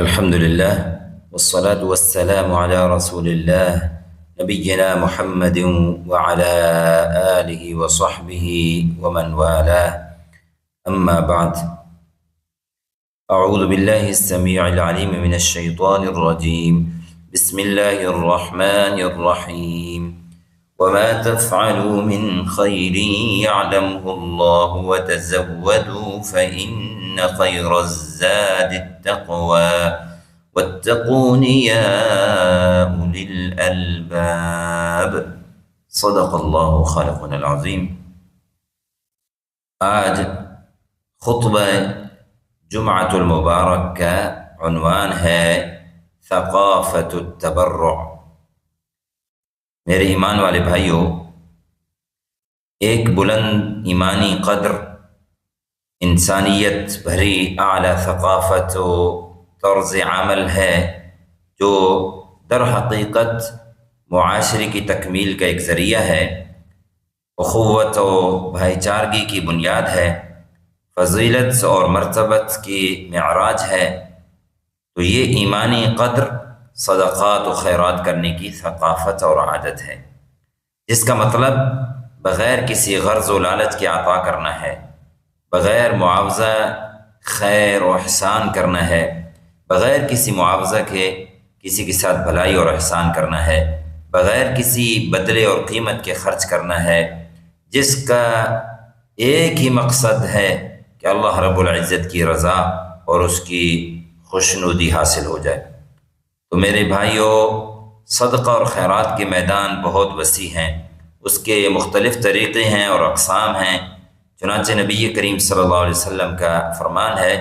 الحمد لله والصلاة والسلام على رسول الله نبينا محمد وعلى آله وصحبه ومن والاه أما بعد. أعوذ بالله السميع العليم من الشيطان الرجيم. بسم الله الرحمن الرحيم. وما تفعلوا من خير يعلمه الله وتزودوا فإن خير الزاد التقوى واتقون يا أولي الألباب. صدق الله خالقنا العظیم. آج خطبہ جمعۃ المبارک کا عنوان ہے ثقافت التبرع. میرے ایمان والے بھائیوں، ایک بلند ایمانی قدر، انسانیت بھری اعلیٰ ثقافت و طرز عمل ہے جو در حقیقت معاشرے کی تکمیل کا ایک ذریعہ ہے، اخوت و بھائی چارگی کی بنیاد ہے، فضیلت اور مرتبت کی معراج ہے. تو یہ ایمانی قدر صدقات و خیرات کرنے کی ثقافت اور عادت ہے، جس کا مطلب بغیر کسی غرض و لالچ کے عطا کرنا ہے، بغیر معاوضہ خیر و احسان کرنا ہے، بغیر کسی معاوضہ کے کسی کے ساتھ بھلائی اور احسان کرنا ہے، بغیر کسی بدلے اور قیمت کے خرچ کرنا ہے، جس کا ایک ہی مقصد ہے کہ اللہ رب العزت کی رضا اور اس کی خوشنودی حاصل ہو جائے. تو میرے بھائیوں، صدقہ اور خیرات کے میدان بہت وسیع ہیں، اس کے مختلف طریقے ہیں اور اقسام ہیں. چنانچہ نبی کریم صلی اللہ علیہ وسلم کا فرمان ہے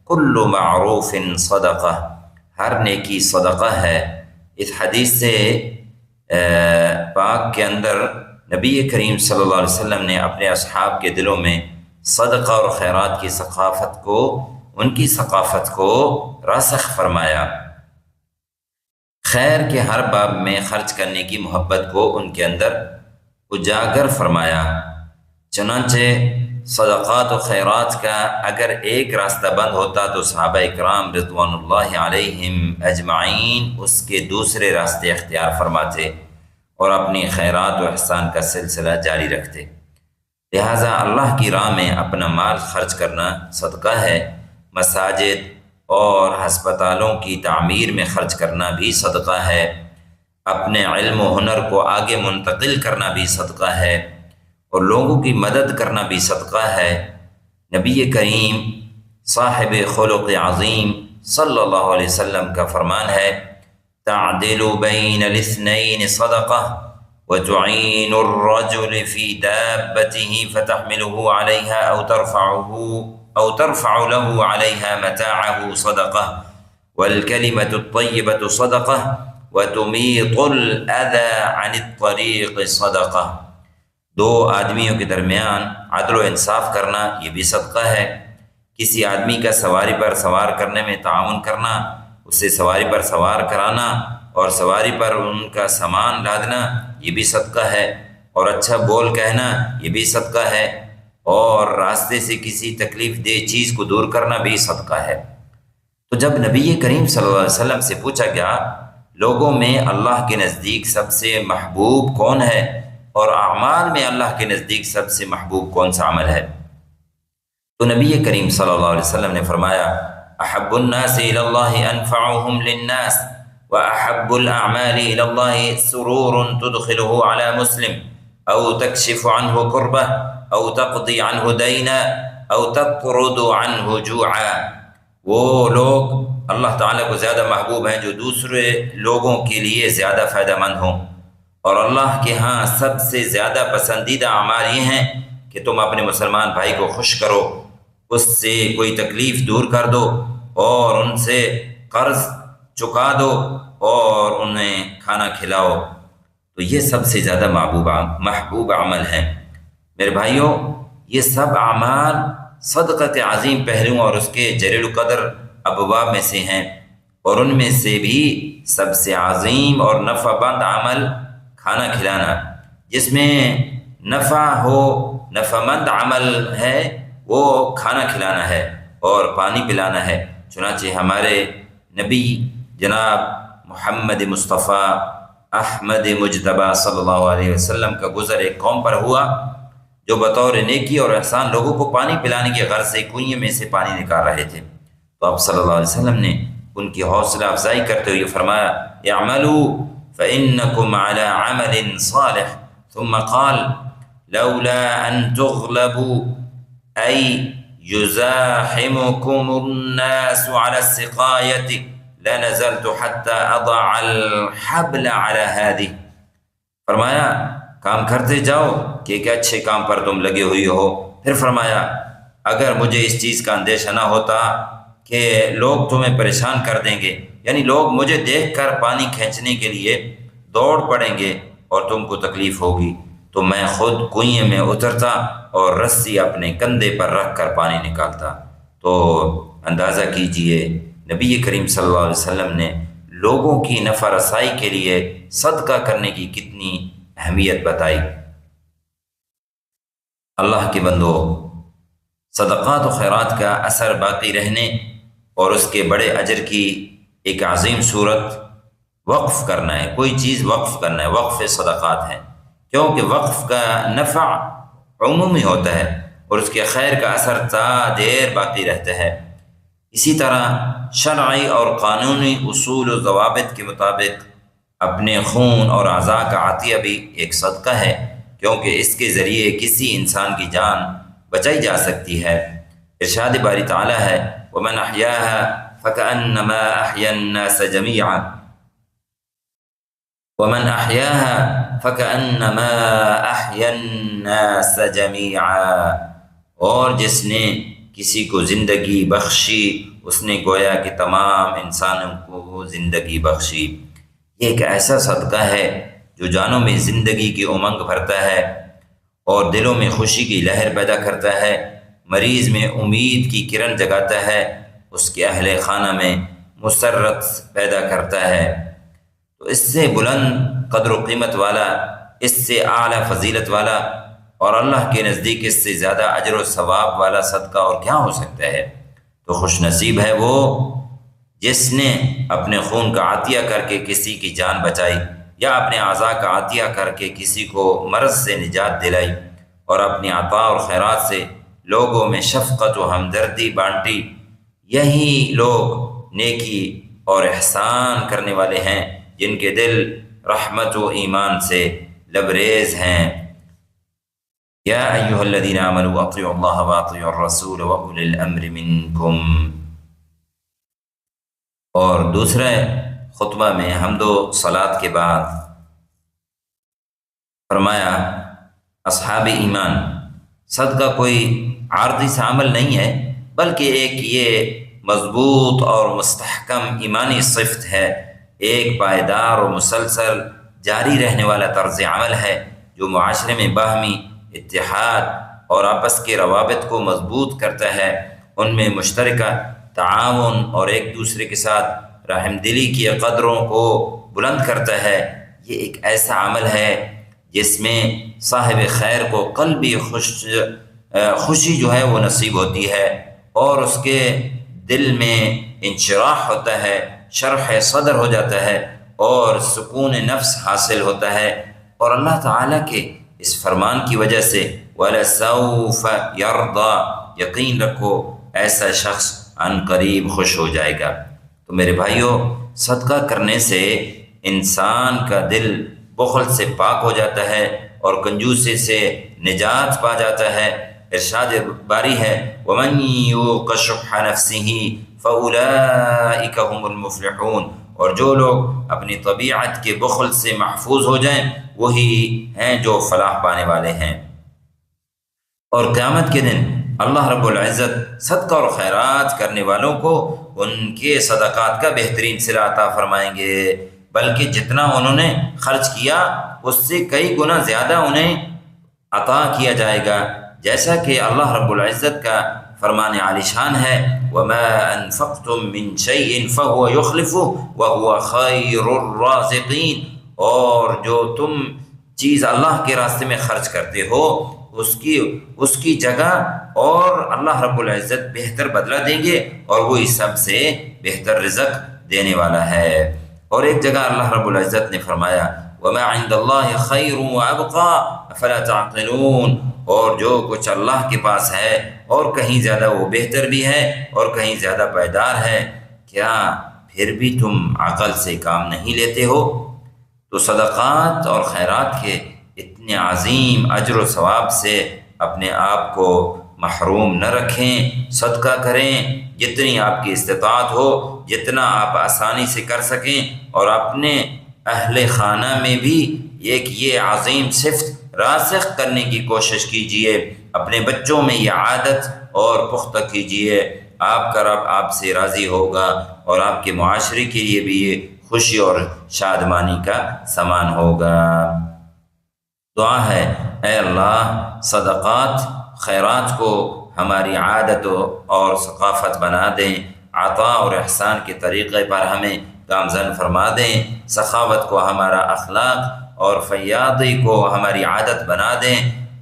کل معروف صدقہ، ہر نیکی صدقہ ہے. اس حدیث سے پاک کے اندر نبی کریم صلی اللہ علیہ وسلم نے اپنے اصحاب کے دلوں میں صدقہ اور خیرات کی ثقافت کو، ان کی ثقافت کو راسخ فرمایا. خیر کے ہر باب میں خرچ کرنے کی محبت کو ان کے اندر اجاگر فرمایا. چنانچہ صدقات و خیرات کا اگر ایک راستہ بند ہوتا تو صحابہ اکرام رضوان اللہ علیہم اجمعین اس کے دوسرے راستے اختیار فرماتے اور اپنی خیرات و احسان کا سلسلہ جاری رکھتے. لہٰذا اللہ کی راہ میں اپنا مال خرچ کرنا صدقہ ہے. مساجد اور ہسپتالوں کی تعمیر میں خرچ کرنا بھی صدقہ ہے. اپنے علم و ہنر کو آگے منتقل کرنا بھی صدقہ ہے اور لوگوں کی مدد کرنا بھی صدقہ ہے. نبی کریم صاحب خلق عظیم صلی اللہ علیہ وسلم کا فرمان ہے تعدل بین الاثنین صدقہ وتعین الرجل فی دابته فتحمله علیہا أو ترفع له عليها متاعه صدقة والكلمة الطيبة صدقة وتميط الأذى عن الطريق صدقة. دو آدمیوں کے درمیان عدل و انصاف کرنا یہ بھی صدقہ ہے. کسی آدمی کا سواری پر سوار کرنے میں تعاون کرنا، اسے سواری پر سوار کرانا اور سواری پر ان کا سامان لادنا یہ بھی صدقہ ہے. اور اچھا بول کہنا یہ بھی صدقہ ہے. اور راستے سے کسی تکلیف دہ چیز کو دور کرنا بھی صدقہ ہے. تو جب نبی کریم صلی اللہ علیہ وسلم سے پوچھا گیا لوگوں میں اللہ کے نزدیک سب سے محبوب کون ہے اور اعمال میں اللہ کے نزدیک سب سے محبوب کون سا عمل ہے، تو نبی کریم صلی اللہ علیہ وسلم نے فرمایا احب الناس الی اللہ انفعهم للناس واحب الاعمال الی اللہ سرور تدخله علی مسلم او تکشف عنه کربہ او تقضی عنہ دینا او تطرد عنہ جوعا. وہ لوگ اللہ تعالیٰ کو زیادہ محبوب ہیں جو دوسرے لوگوں کے لیے زیادہ فائدہ مند ہوں، اور اللہ کے ہاں سب سے زیادہ پسندیدہ اعمال یہ ہیں کہ تم اپنے مسلمان بھائی کو خوش کرو، اس سے کوئی تکلیف دور کر دو اور ان سے قرض چکا دو اور انہیں کھانا کھلاؤ. تو یہ سب سے زیادہ محبوب عمل ہیں. میرے بھائیوں، یہ سب اعمال صدقۃ عظیم پہلوؤں اور اس کے جلیل القدر ابواب میں سے ہیں، اور ان میں سے بھی سب سے عظیم اور نفع بند عمل کھانا کھلانا، جس میں نفع ہو، نفع مند عمل ہے وہ کھانا کھلانا ہے اور پانی پلانا ہے. چنانچہ ہمارے نبی جناب محمد مصطفیٰ احمد مجتبیٰ صلی اللہ علیہ وسلم کا گزر ایک قوم پر ہوا جو بطور نیکی اور احسان لوگوں کو پانی پلانے کی غرض سے کنویں میں سے پانی نکال رہے تھے۔ تو آپ صلی اللہ علیہ وسلم نے ان کی حوصلہ افزائی کرتے ہوئے فرمایا اعملوا فإنکم علی عمل صالح، ثم قال لولا ان تغلبوا ای یزاحمکم الناس علی السقایة لنزلت حتی اضع الحبل علی هذه۔ فرمایا کام کرتے جاؤ کہ ایک اچھے کام پر تم لگے ہوئی ہو۔ پھر فرمایا اگر مجھے اس چیز کا اندیشہ نہ ہوتا کہ لوگ تمہیں پریشان کر دیں گے، یعنی لوگ مجھے دیکھ کر پانی کھینچنے کے لیے دوڑ پڑیں گے اور تم کو تکلیف ہوگی، تو میں خود کنویں میں اترتا اور رسی اپنے کندھے پر رکھ کر پانی نکالتا۔ تو اندازہ کیجئے نبی کریم صلی اللہ علیہ وسلم نے لوگوں کی نفع رسائی کے لیے صدقہ کرنے کی کتنی اہمیت بتائی۔ اللہ کے بندو، صدقات و خیرات کا اثر باقی رہنے اور اس کے بڑے اجر کی ایک عظیم صورت وقف کرنا ہے، کوئی چیز وقف کرنا ہے، وقف صدقات ہے، کیونکہ وقف کا نفع عمومی ہوتا ہے اور اس کے خیر کا اثر تا دیر باقی رہتا ہے۔ اسی طرح شرعی اور قانونی اصول و ضوابط کے مطابق اپنے خون اور اعضاء کا عطیہ بھی ایک صدقہ ہے، کیونکہ اس کے ذریعے کسی انسان کی جان بچائی جا سکتی ہے۔ ارشاد باری تعالیٰ ہے وَمَنْ أَحْيَاهَا فَكَأَنَّمَا أَحْيَا النَّاسَ جَمِيعًا، وَمَنْ أَحْيَاهَا فَكَأَنَّمَا أَحْيَا النَّاسَ جَمِيعًا، اور جس نے کسی کو زندگی بخشی اس نے گویا کہ تمام انسانوں کو زندگی بخشی۔ یہ ایک ایسا صدقہ ہے جو جانوں میں زندگی کی امنگ بھرتا ہے اور دلوں میں خوشی کی لہر پیدا کرتا ہے، مریض میں امید کی کرن جگاتا ہے، اس کے اہل خانہ میں مسرت پیدا کرتا ہے۔ تو اس سے بلند قدر و قیمت والا، اس سے اعلیٰ فضیلت والا اور اللہ کے نزدیک اس سے زیادہ اجر و ثواب والا صدقہ اور کیا ہو سکتا ہے؟ تو خوش نصیب ہے وہ جس نے اپنے خون کا عطیہ کر کے کسی کی جان بچائی، یا اپنے اعضاء کا عطیہ کر کے کسی کو مرض سے نجات دلائی، اور اپنی عطا اور خیرات سے لوگوں میں شفقت و ہمدردی بانٹی۔ یہی لوگ نیکی اور احسان کرنے والے ہیں جن کے دل رحمت و ایمان سے لبریز ہیں۔ یا ایھا الذین آمنوا اطیعوا اللہ واطیعوا الرسول واولی الامر منکم۔ اور دوسرے خطبہ میں حمد و صلات کے بعد فرمایا اصحاب ایمان، صدقہ کوئی عارضی سا عمل نہیں ہے، بلکہ ایک یہ مضبوط اور مستحکم ایمانی صفت ہے، ایک پائیدار اور مسلسل جاری رہنے والا طرز عمل ہے جو معاشرے میں باہمی اتحاد اور آپس کے روابط کو مضبوط کرتا ہے، ان میں مشترکہ تعاون اور ایک دوسرے کے ساتھ رحم دلی کی قدروں کو بلند کرتا ہے۔ یہ ایک ایسا عمل ہے جس میں صاحب خیر کو قلبی خوشی جو ہے وہ نصیب ہوتی ہے، اور اس کے دل میں انشراح ہوتا ہے، شرح صدر ہو جاتا ہے اور سکون نفس حاصل ہوتا ہے، اور اللہ تعالیٰ کے اس فرمان کی وجہ سے وَلَسَوْفَ يَرْضَى، یقین رکھو ایسا شخص عن قریب خوش ہو جائے گا۔ تو میرے بھائیوں، صدقہ کرنے سے انسان کا دل بخل سے پاک ہو جاتا ہے اور کنجوسی سے نجات پا جاتا ہے۔ ارشاد باری ہے وَمَنْ يُوقَ شُحَّ نَفْسِهِ فَأُولَئِكَ هُمُ الْمُفْلِحُونَ، اور جو لوگ اپنی طبیعت کے بخل سے محفوظ ہو جائیں وہی ہیں جو فلاح پانے والے ہیں۔ اور قیامت کے دن اللہ رب العزت صدقہ اور خیرات کرنے والوں کو ان کے صدقات کا بہترین صلہ عطا فرمائیں گے، بلکہ جتنا انہوں نے خرچ کیا اس سے کئی گنا زیادہ انہیں عطا کیا جائے گا، جیسا کہ اللہ رب العزت کا فرمان عالی شان ہے وَمَا أَنفَقْتُم مِّن شَيْءٍ فَهُوَ يُخْلِفُهُ وَهُوَ خَيْرُ الرَّازِقِينَ، اور جو تم چیز اللہ کے راستے میں خرچ کرتے ہو اس کی جگہ اور اللہ رب العزت بہتر بدلہ دیں گے، اور وہی سب سے بہتر رزق دینے والا ہے۔ اور ایک جگہ اللہ رب العزت نے فرمایا وَمَا عِندَ اللَّهِ خَيْرٌ وَأَبْقَىٰ أَفَلَا تَعْقِلُونَ، اور جو کچھ اللہ کے پاس ہے اور کہیں زیادہ وہ بہتر بھی ہے اور کہیں زیادہ پائیدار ہے، کیا پھر بھی تم عقل سے کام نہیں لیتے ہو؟ تو صدقات اور خیرات کے اتنے عظیم اجر و ثواب سے اپنے آپ کو محروم نہ رکھیں، صدقہ کریں جتنی آپ کی استطاعت ہو، جتنا آپ آسانی سے کر سکیں، اور اپنے اہل خانہ میں بھی یہ عظیم صفت راسخ کرنے کی کوشش کیجئے، اپنے بچوں میں یہ عادت اور پختہ کیجئے۔ آپ کا رب آپ سے راضی ہوگا اور آپ کے معاشرے کے لیے بھی یہ خوشی اور شادمانی کا سامان ہوگا۔ دعا ہے اے اللہ صدقات خیرات کو ہماری عادت اور ثقافت بنا دیں، عطا اور احسان کے طریقے پر ہمیں گامزن فرما دیں، سخاوت کو ہمارا اخلاق اور فیاضی کو ہماری عادت بنا دیں۔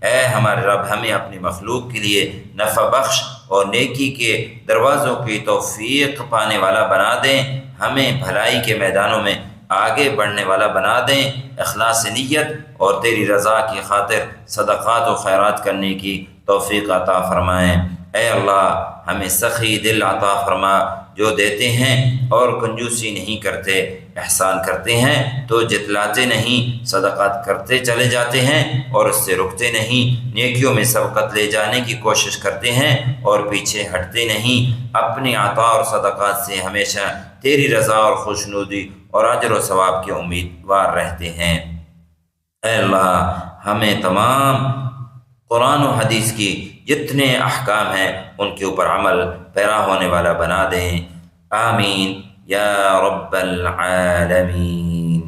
اے ہمارے رب ہمیں اپنی مخلوق کے لیے نفع بخش اور نیکی کے دروازوں کی توفیق پانے والا بنا دیں، ہمیں بھلائی کے میدانوں میں آگے بڑھنے والا بنا دیں، اخلاص نیت اور تیری رضا کی خاطر صدقات و خیرات کرنے کی توفیق عطا فرمائیں۔ اے اللہ ہمیں سخی دل عطا فرما، جو دیتے ہیں اور کنجوسی نہیں کرتے، احسان کرتے ہیں تو جتلاتے نہیں، صدقات کرتے چلے جاتے ہیں اور اس سے رکتے نہیں، نیکیوں میں سبقت لے جانے کی کوشش کرتے ہیں اور پیچھے ہٹتے نہیں، اپنی عطا اور صدقات سے ہمیشہ تیری رضا اور خوشنودی اور اجر و ثواب کے امیدوار رہتے ہیں۔ اے اللہ ہمیں تمام قرآن و حدیث کی جتنے احکام ہیں ان کے اوپر عمل پیرا ہونے والا بنا دیں، آمین یا رب العالمین۔